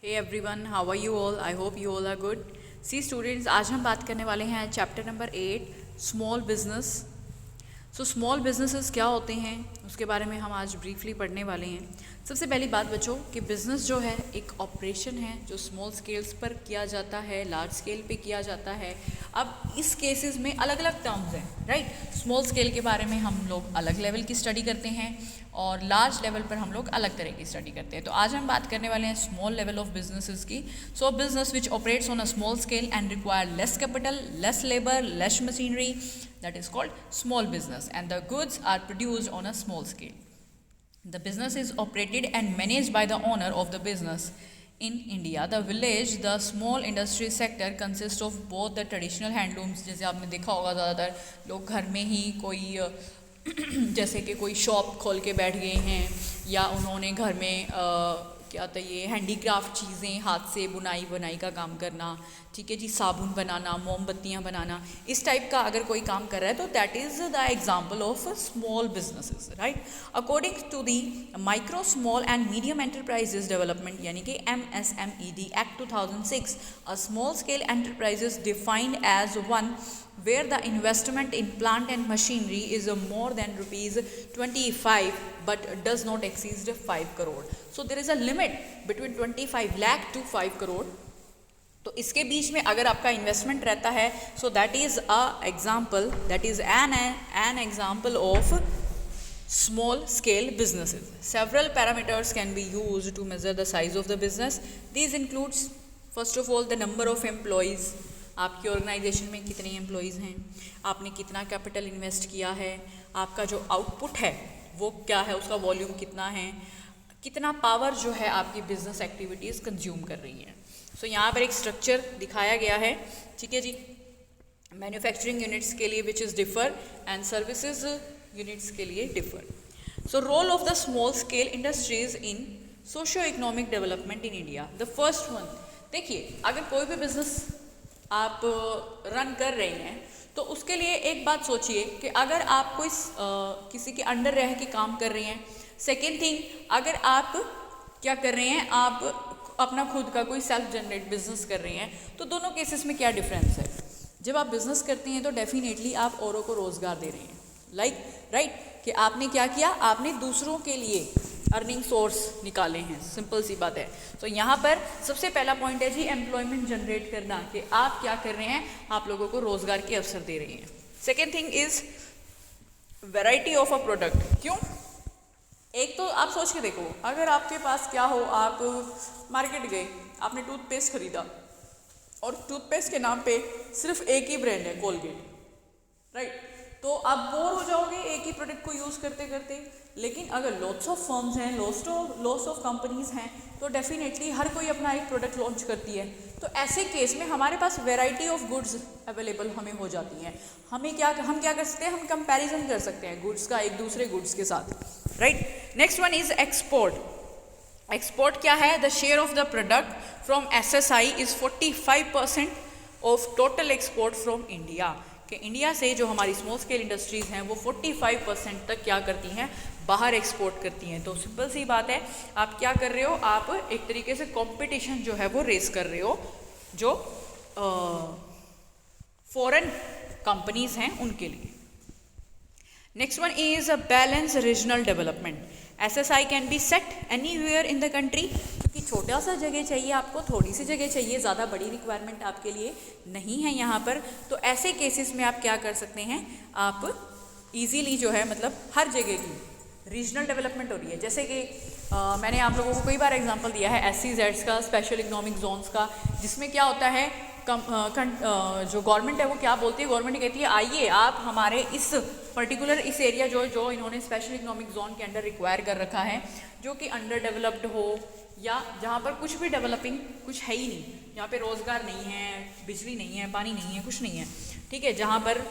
Hey everyone, how are you all? I hope you all are good. See students, आज हम बात करने वाले हैं chapter number 8, small business. So small businesses क्या होते हैं उसके बारे में हम आज ब्रीफली पढ़ने वाले हैं। सबसे पहली बात बच्चों कि बिज़नेस जो है एक ऑपरेशन है जो स्मॉल स्केल्स पर किया जाता है, लार्ज स्केल पे किया जाता है। अब इस केसेस में अलग अलग टर्म्स हैं, राइट। स्मॉल स्केल के बारे में हम लोग अलग लेवल की स्टडी करते हैं और लार्ज लेवल पर हम लोग अलग तरह की स्टडी करते हैं। तो आज हम बात करने वाले हैं स्मॉल लेवल ऑफ बिजनेसेस की। सो business which operates on a small scale and require less capital, less labour, less machinery, that is called small business, and the goods are produced on a small scale. The business is operated and managed by the owner of the business. In India, the village, the small industry sector consists of both the traditional handlooms, जैसे आपने देखा होगा ज़्यादातर लोग घर में ही कोई जैसे कि कोई शॉप खोल के बैठ गए हैं या उन्होंने घर में क्या होता है ये हैंडीक्राफ्ट चीज़ें, हाथ से बुनाई बनाई का काम करना, ठीक है जी, साबुन बनाना, मोमबत्तियाँ बनाना, इस टाइप का अगर कोई काम कर रहा है तो that is the example of small businesses, right. According to the micro small and medium enterprises development यानी कि MSMED act 2006, a small scale enterprises defined as one where the investment in plant and machinery is more than rupees 25 but does not exceed 5 crore. So there is a limit between 25 lakh to 5 crore. तो इसके बीच में अगर आपका investment रहता है so that is a example, that is an example of small scale businesses. Several parameters can be used to measure the size of the business. These includes first of all the number of employees. आपकी organisation में कितने employees हैं, आपने कितना capital invest किया है, आपका जो आउटपुट है वो क्या है, उसका वॉल्यूम कितना है, कितना पावर जो है आपकी बिजनेस एक्टिविटीज़ कंज्यूम कर रही हैं। सो यहाँ पर एक स्ट्रक्चर दिखाया गया है, ठीक है जी। मैन्युफैक्चरिंग यूनिट्स के लिए which is differ and services units के लिए differ. So role of the small scale industries in socio economic development in India. The first one, देखिए अगर कोई भी बिजनेस आप रन कर रहे हैं तो उसके लिए एक बात सोचिए कि अगर आप कोई किसी के अंडर रह के काम कर रहे हैं। सेकेंड थिंग, अगर आप क्या कर रहे हैं, आप अपना खुद का कोई सेल्फ जनरेट बिजनेस कर रहे हैं, तो दोनों केसेस में क्या डिफरेंस है। जब आप बिजनेस करते हैं तो डेफिनेटली आप औरों को रोज़गार दे रहे हैं, लाइक राइट, कि आपने क्या किया, आपने दूसरों के लिए अर्निंग सोर्स निकाले हैं, सिंपल सी बात है। तो यहाँ पर सबसे पहला पॉइंट है जी एम्प्लॉयमेंट जनरेट करना, कि आप क्या कर रहे हैं, आप लोगों को रोजगार के अवसर दे रहे हैं। Second thing is variety of a product. क्यों? एक तो आप सोच के देखो, अगर आपके पास क्या हो, आप मार्केट गए, आपने टूथपेस्ट खरीदा और टूथपेस्ट के नाम पे सिर्फ एक ही ब्रांड है, कोलगेट, राइट, तो आप बोर हो जाओगे एक ही प्रोडक्ट को यूज़ करते करते। लेकिन अगर लॉट्स ऑफ फर्म्स हैं, लॉट्स ऑफ कंपनीज हैं, तो डेफिनेटली हर कोई अपना एक प्रोडक्ट लॉन्च करती है। तो ऐसे केस में हमारे पास वैरायटी ऑफ गुड्स अवेलेबल हमें हो जाती हैं। हम क्या कर सकते हैं, हम कंपैरिजन कर सकते हैं गुड्स का एक दूसरे गुड्स के साथ, right. Next one is export. Export क्या है? The share of the product from SSI is 45% of total export from India. कि इंडिया से जो हमारी स्मॉल स्केल इंडस्ट्रीज़ हैं वो 45% तक क्या करती हैं, बाहर एक्सपोर्ट करती हैं। तो सिंपल सी बात है, आप क्या कर रहे हो, आप एक तरीके से कंपटीशन जो है वो रेस कर रहे हो जो फॉरेन कंपनीज हैं उनके लिए। Next one is a balance regional development. SSI can be set anywhere in the country, क्योंकि छोटा सा जगह चाहिए आपको, थोड़ी सी जगह चाहिए, ज़्यादा बड़ी रिक्वायरमेंट आपके लिए नहीं है यहाँ पर। तो ऐसे केसेस में आप क्या कर सकते हैं, आप इजीली जो है मतलब हर जगह की रीजनल डेवलपमेंट हो रही है। जैसे कि मैंने आप लोगों को कई बार एग्जांपल दिया है SEZs का, स्पेशल इकोनॉमिक जोन्स का, जिसमें क्या होता है जो गवर्नमेंट है वो क्या बोलती है, गवर्नमेंट कहती है आइए आप हमारे इस पर्टिकुलर इस एरिया जो इन्होंने स्पेशल इकोनॉमिक जोन के अंडर रिक्वायर कर रखा है, जो कि अंडर डेवलप्ड हो या जहाँ पर कुछ भी डेवलपिंग कुछ है ही नहीं, जहाँ पे रोज़गार नहीं है, बिजली नहीं है, पानी नहीं है, कुछ नहीं है, ठीक है, जहाँ पर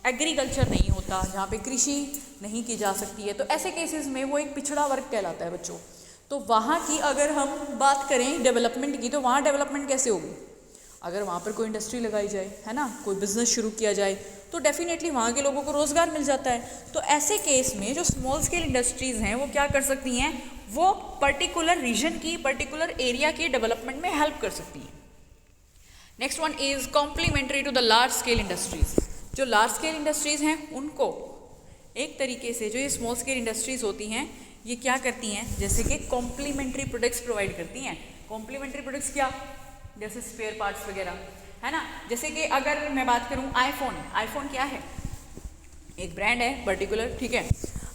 एग्रीकल्चर नहीं होता, जहाँ पे कृषि नहीं की जा सकती है, तो ऐसे केसेस में वो एक पिछड़ा वर्ग कहलाता है बच्चों। तो वहाँ की अगर हम बात करें डेवलपमेंट की, तो वहाँ डेवलपमेंट कैसे होगी? अगर वहाँ पर कोई इंडस्ट्री लगाई जाए, है ना, कोई बिजनेस शुरू किया जाए, तो डेफिनेटली वहाँ के लोगों को रोज़गार मिल जाता है। तो ऐसे केस में जो स्मॉल स्केल इंडस्ट्रीज़ हैं वो क्या कर सकती हैं, वो पर्टिकुलर रीजन की, पर्टिकुलर एरिया के डेवलपमेंट में हेल्प कर सकती हैं। Next one is complementary to the large scale industries. जो लार्ज स्केल इंडस्ट्रीज हैं उनको एक तरीके से जो ये स्मॉल स्केल इंडस्ट्रीज होती हैं ये क्या करती हैं, जैसे कि कॉम्प्लीमेंट्री प्रोडक्ट्स प्रोवाइड करती हैं। कॉम्प्लीमेंट्री प्रोडक्ट्स क्या, जैसे स्पेयर पार्ट्स वगैरह, है ना। जैसे कि अगर मैं बात करूं आईफोन, आईफोन क्या है, एक ब्रांड है पर्टिकुलर, ठीक है,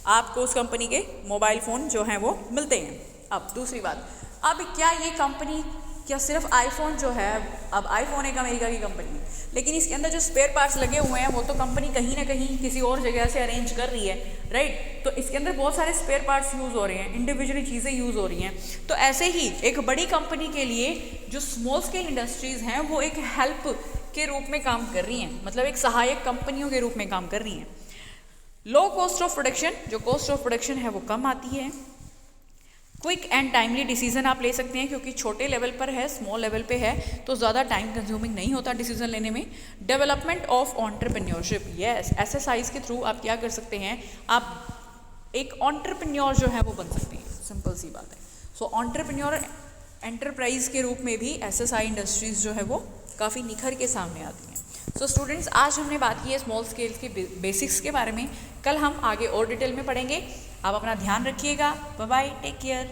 आपको उस कंपनी के मोबाइल फ़ोन जो हैं वो मिलते हैं। अब दूसरी बात, अब क्या ये कंपनी क्या सिर्फ आईफोन जो है, अब आईफोन एक अमेरिका की कंपनी है, लेकिन इसके अंदर जो स्पेयर पार्ट्स लगे हुए हैं वो तो कंपनी कहीं ना कहीं किसी और जगह से अरेंज कर रही है, राइट। तो इसके अंदर बहुत सारे स्पेयर पार्ट्स यूज़ हो रहे हैं, इंडिविजुअली चीज़ें यूज़ हो रही हैं। तो ऐसे ही एक बड़ी कंपनी के लिए जो स्मॉल स्केल इंडस्ट्रीज़ हैं वो एक हेल्प के रूप में काम कर रही हैं, मतलब एक सहायक कंपनियों के रूप में काम कर रही हैं। लो कॉस्ट ऑफ प्रोडक्शन, जो कॉस्ट ऑफ प्रोडक्शन है वो कम आती है। क्विक एंड टाइमली डिसीजन आप ले सकते हैं, क्योंकि छोटे लेवल पर है, स्मॉल लेवल पे है, तो ज़्यादा टाइम कंज्यूमिंग नहीं होता डिसीजन लेने में। Development of entrepreneurship, yes, exercise के थ्रू आप क्या कर सकते हैं, आप एक एंटरप्रेन्योर जो है वो बन सकते हैं, सिंपल सी बात है। सो एंटरप्रेन्योर एंटरप्राइज के रूप में भी एसएसआई इंडस्ट्रीज जो है वो काफ़ी निखर के सामने आती हैं। सो स्टूडेंट्स, आज हमने बात की है स्मॉल स्केल के बेसिक्स के बारे में। कल हम आगे और डिटेल में पढ़ेंगे। आप अपना ध्यान रखिएगा। Bye bye, take care.